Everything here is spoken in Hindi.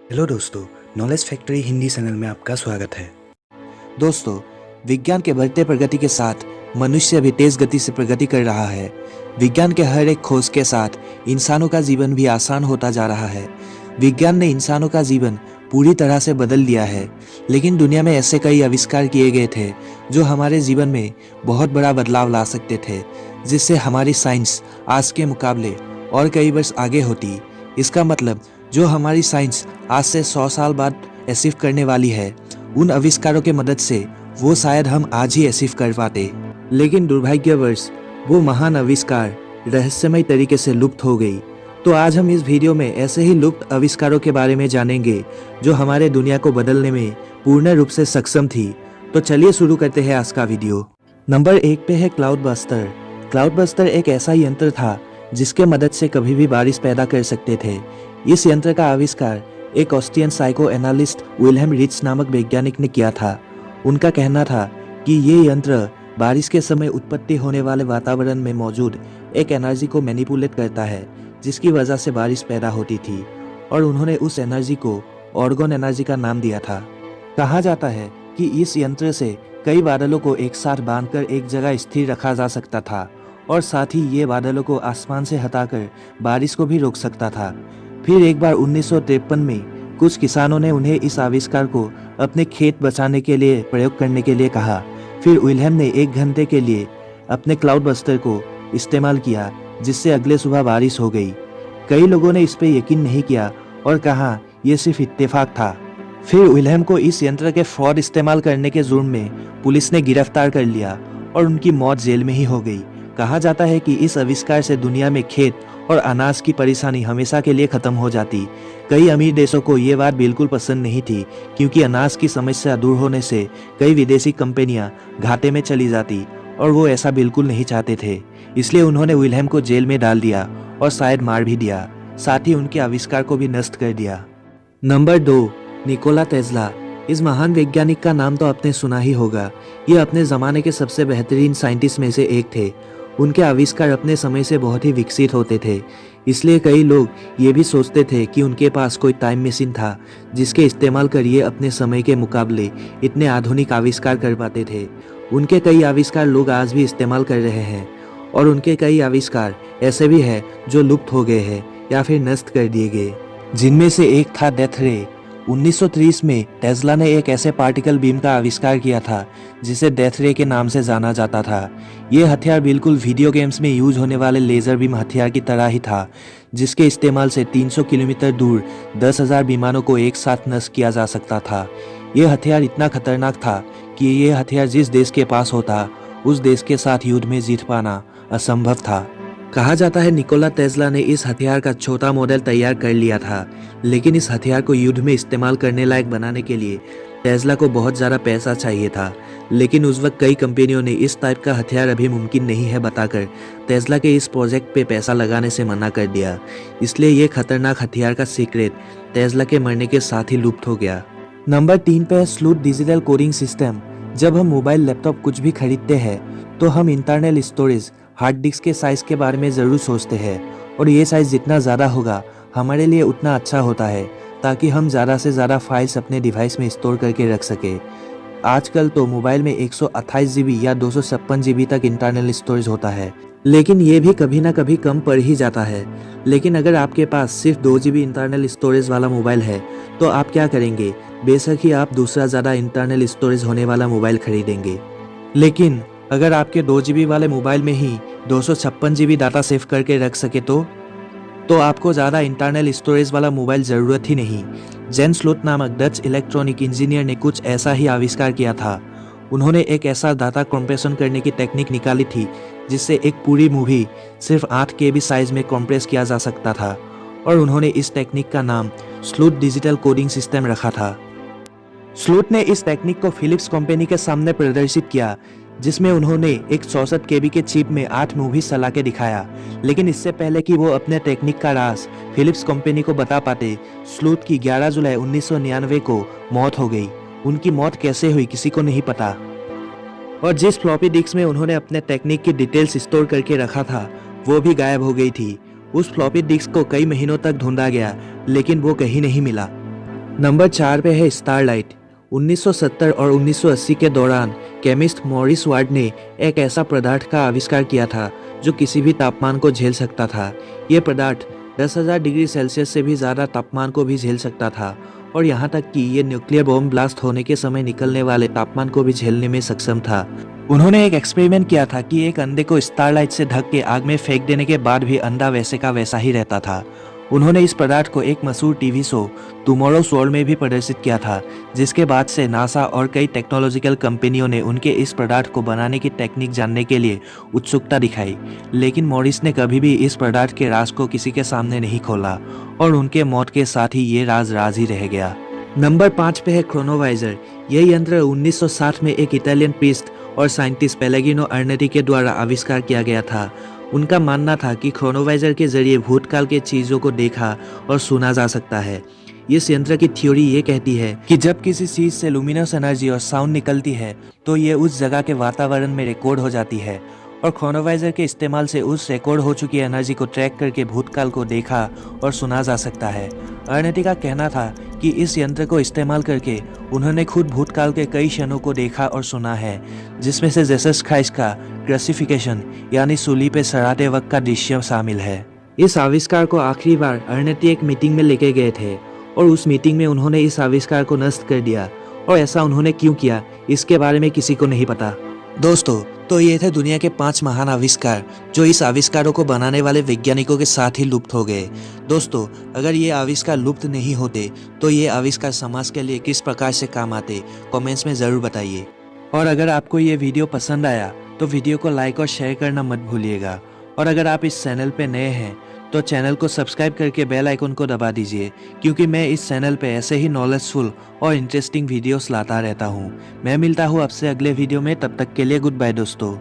हेलो दोस्तों, नॉलेज फैक्ट्री हिंदी चैनल में आपका स्वागत है। दोस्तों, विज्ञान के बढ़ते प्रगति के साथ मनुष्य भी तेज गति से प्रगति कर रहा है। विज्ञान के हर एक खोज के साथ इंसानों का जीवन भी आसान होता जा रहा है। विज्ञान ने इंसानों का जीवन पूरी तरह से बदल दिया है, लेकिन दुनिया में ऐसे कई आविष्कार किए गए थे जो हमारे जीवन में बहुत बड़ा बदलाव ला सकते थे, जिससे हमारी साइंस आज के मुकाबले और कई वर्ष आगे होती। इसका मतलब जो हमारी साइंस आज से 100 साल बाद अचीव करने वाली है, उन आविष्कारों के मदद से वो शायद हम आज ही अचीव कर पाते। लेकिन दुर्भाग्यवश वो महान आविष्कार रहस्यमय तरीके से लुप्त हो गई। तो आज हम इस वीडियो में ऐसे ही लुप्त आविष्कारों के बारे में जानेंगे जो हमारे दुनिया को बदलने में पूर्ण रूप से सक्षम थी। तो चलिए शुरू करते हैं आज का वीडियो। नंबर 1 पे है क्लाउड बस्टर। क्लाउड बस्टर एक ऐसा यंत्र था जिसके मदद से कभी भी बारिश पैदा कर सकते थे। इस यंत्र का आविष्कार एक Austrian psycho analyst Wilhelm rich नामक वैज्ञानिक ने किया था। उनका कहना था कि ये यंत्र बारिश के समय उत्पत्ति होने वाले वातावरण में मौजूद एक एनर्जी को मैनिपुलेट करता है, जिसकी वजह से बारिश पैदा होती थी, और उन्होंने उस एनर्जी को ऑर्गन एनर्जी का नाम दिया था। कहा जाता है कि इस यंत्र से कई बादलों को एक साथ बांधकर एक जगह स्थिर रखा जा सकता था, और साथ ही ये बादलों को आसमान से हटाकर बारिश को भी रोक सकता था। फिर एक बार 1953 में कुछ किसानों ने उन्हें इस आविष्कार को अपने खेत बचाने के लिए प्रयोग करने के लिए कहा। फिर विल्हेम ने 1 घंटे के लिए अपने क्लाउड बस्टर को इस्तेमाल किया, जिससे अगले सुबह बारिश हो गई। कई लोगों ने इस पर यकीन नहीं किया और कहा यह सिर्फ इत्तेफाक था। फिर विल्हेम को इस यंत्र के फ्रॉड इस्तेमाल करने के जुर्म में पुलिस ने गिरफ्तार कर लिया और उनकी मौत जेल में ही हो गई। कहा जाता है कि इस आविष्कार से दुनिया में खेत और अनाज की परेशानी हमेशा के लिए खत्म हो जाती। कई अमीर देशों को ये बात बिल्कुल पसंद नहीं थी, क्योंकि अनाज की समस्या दूर होने से कई विदेशी कंपनियां घाटे में चली जाती, और वो ऐसा बिल्कुल नहीं चाहते थे। इसलिए उन्होंने विल्हेम को जेल में डाल दिया और शायद मार भी दिया, साथ ही उनके आविष्कार को भी नष्ट कर दिया। Number 2, Nikola Tesla. इस महान वैज्ञानिक का नाम तो आपने सुना ही होगा। ये अपने ज़माने के सबसे बेहतरीन साइंटिस्ट में से एक थे। उनके आविष्कार अपने समय से बहुत ही विकसित होते थे, इसलिए कई लोग ये भी सोचते थे कि उनके पास कोई टाइम मशीन था जिसके इस्तेमाल कर ये अपने समय के मुकाबले इतने आधुनिक आविष्कार कर पाते थे। उनके कई आविष्कार लोग आज भी इस्तेमाल कर रहे हैं, और उनके कई आविष्कार ऐसे भी हैं जो लुप्त हो गए हैं या फिर नष्ट कर दिए गए, जिनमें से एक था डेथ रे। 1930 में टेस्ला ने एक ऐसे पार्टिकल बीम का आविष्कार किया था जिसे डेथ रे के नाम से जाना जाता था। ये हथियार बिल्कुल वीडियो गेम्स में यूज होने वाले लेज़र बीम हथियार की तरह ही था, जिसके इस्तेमाल से 300 किलोमीटर दूर 10,000 विमानों को एक साथ नष्ट किया जा सकता था। ये हथियार इतना खतरनाक था कि ये हथियार जिस देश के पास होता, उस देश के साथ युद्ध में जीत पाना असंभव था। कहा जाता है निकोला टेस्ला ने इस हथियार का छोटा मॉडल तैयार कर लिया था, लेकिन इस हथियार को युद्ध में इस्तेमाल करने लायक बनाने के लिए टेस्ला को बहुत ज़्यादा पैसा चाहिए था। लेकिन उस वक्त कई कंपनियों ने इस टाइप का हथियार अभी मुमकिन नहीं है बताकर टेस्ला के इस प्रोजेक्ट पे पैसा लगाने से मना कर दिया। इसलिए ये खतरनाक हथियार का सीक्रेट टेस्ला के मरने के साथ ही लुप्त हो गया। नंबर 3 पे है स्लूथ डिजिटल कोडिंग सिस्टम। जब हम मोबाइल लैपटॉप कुछ भी खरीदते हैं तो हम इंटरनल स्टोरेज हार्ड डिस्क के साइज़ के बारे में ज़रूर सोचते हैं, और ये साइज़ जितना ज़्यादा होगा हमारे लिए उतना अच्छा होता है, ताकि हम ज़्यादा से ज़्यादा फाइल्स अपने डिवाइस में स्टोर करके रख सके। आजकल तो मोबाइल में 128 GB या 256 GB तक इंटरनल स्टोरेज होता है, लेकिन ये भी कभी ना कभी कम पड़ ही जाता है। लेकिन अगर आपके पास सिर्फ 2 GB इंटरनल स्टोरेज वाला मोबाइल है तो आप क्या करेंगे? बेशक ही आप दूसरा ज़्यादा इंटरनल स्टोरेज होने वाला मोबाइल खरीदेंगे। लेकिन अगर आपके 2 GB वाले मोबाइल में ही 256 GB डाटा सेव करके रख सके तो आपको ज़्यादा इंटरनल स्टोरेज वाला मोबाइल ज़रूरत ही नहीं। जेन्स स्लूथ नामक डच इलेक्ट्रॉनिक इंजीनियर ने कुछ ऐसा ही आविष्कार किया था। उन्होंने एक ऐसा डाटा कंप्रेशन करने की टेक्निक निकाली थी जिससे एक पूरी मूवी सिर्फ 8 KB साइज में कंप्रेस किया जा सकता था, और उन्होंने इस टेक्निक का नाम स्लूथ डिजिटल कोडिंग सिस्टम रखा था। स्लूथ ने इस टेक्निक को फिलिप्स कंपनी के सामने प्रदर्शित किया, जिसमें उन्होंने एक 64 KB के चिप में 8 मूवीज चला के दिखाया। लेकिन इससे पहले कि वो अपने टेक्निक का राज फिलिप्स कंपनी को बता पाते, स्लूथ की 11 जुलाई 1999 को मौत हो गई। उनकी मौत कैसे हुई किसी को नहीं पता, और जिस फ्लॉपी डिस्क में उन्होंने अपने टेक्निक की डिटेल्स स्टोर करके रखा था वो भी गायब हो गई थी। उस फ्लॉपी डिस्क को कई महीनों तक ढूंढा गया, लेकिन वो कहीं नहीं मिला। नंबर 4 पे है स्टारलाइट। 1970 और 1980 के दौरान केमिस्ट मॉरिस वार्ड ने एक ऐसा पदार्थ का आविष्कार किया था जो किसी भी तापमान को झेल सकता था। ये पदार्थ 10,000 डिग्री सेल्सियस से भी ज़्यादा तापमान को भी झेल सकता था और यहाँ तक कि ये न्यूक्लियर बॉम्ब ब्लास्ट होने के समय निकलने वाले तापमान को भी झेलने में सक्षम था। उन्होंने एक एक्सपेरिमेंट किया था कि एक अंडे को स्टारलाइट से ढक के आग में फेंक देने के बाद भी अंडा वैसे का वैसा ही रहता था। उन्होंने इस पदार्थ को एक मशहूर टीवी शो टुमारोज वर्ल्ड में भी प्रदर्शित किया था, जिसके बाद से नासा और कई टेक्नोलॉजिकल कंपनियों ने उनके इस पदार्थ को बनाने की टेक्निक जानने के लिए उत्सुकता दिखाई। लेकिन मॉरिस ने कभी भी इस पदार्थ के राज को किसी के सामने नहीं खोला और उनके मौत के साथ ही ये राज ही रह गया। नंबर 5 पे है क्रोनोवाइजर। यह यंत्र 1960 में एक इटालियन प्रीस्ट और साइंटिस्ट पेलेगिनो अर्नेटी के द्वारा आविष्कार किया गया था। उनका मानना था कि क्रोनोवाइजर के जरिए भूतकाल के चीज़ों को देखा और सुना जा सकता है। इस यंत्र की थ्योरी ये कहती है कि जब किसी चीज़ से लुमिनस एनर्जी और साउंड निकलती है तो ये उस जगह के वातावरण में रिकॉर्ड हो जाती है और क्रोनोवाइजर के इस्तेमाल से उस रिकॉर्ड हो चुकी एनर्जी को ट्रैक करके भूतकाल को देखा और सुना जा सकता है। अर्नेटी का कहना था कि इस यंत्र को इस्तेमाल करके उन्होंने खुद भूतकाल के कई क्षणों को देखा और सुना है, जिसमें से जीसस क्राइस्ट का क्रूसिफिक्शन यानी सूली पे सराते वक्त का दृश्य शामिल है। इस आविष्कार को आखिरी बार अर्नेटी एक मीटिंग में लेके गए थे और उस मीटिंग में उन्होंने इस आविष्कार को नष्ट कर दिया और ऐसा उन्होंने क्यों किया इसके बारे में किसी को नहीं पता। दोस्तों, तो ये थे दुनिया के 5 महान आविष्कार जो इस आविष्कारों को बनाने वाले वैज्ञानिकों के साथ ही लुप्त हो गए। दोस्तों, अगर ये आविष्कार लुप्त नहीं होते तो ये आविष्कार समाज के लिए किस प्रकार से काम आते, कमेंट्स में ज़रूर बताइए। और अगर आपको ये वीडियो पसंद आया तो वीडियो को लाइक और शेयर करना मत भूलिएगा। और अगर आप इस चैनल पे नए हैं तो चैनल को सब्सक्राइब करके बेल आइकन को दबा दीजिए, क्योंकि मैं इस चैनल पे ऐसे ही नॉलेजफुल और इंटरेस्टिंग वीडियोस लाता रहता हूँ। मैं मिलता हूँ आपसे अगले वीडियो में, तब तक के लिए गुड बाय दोस्तों।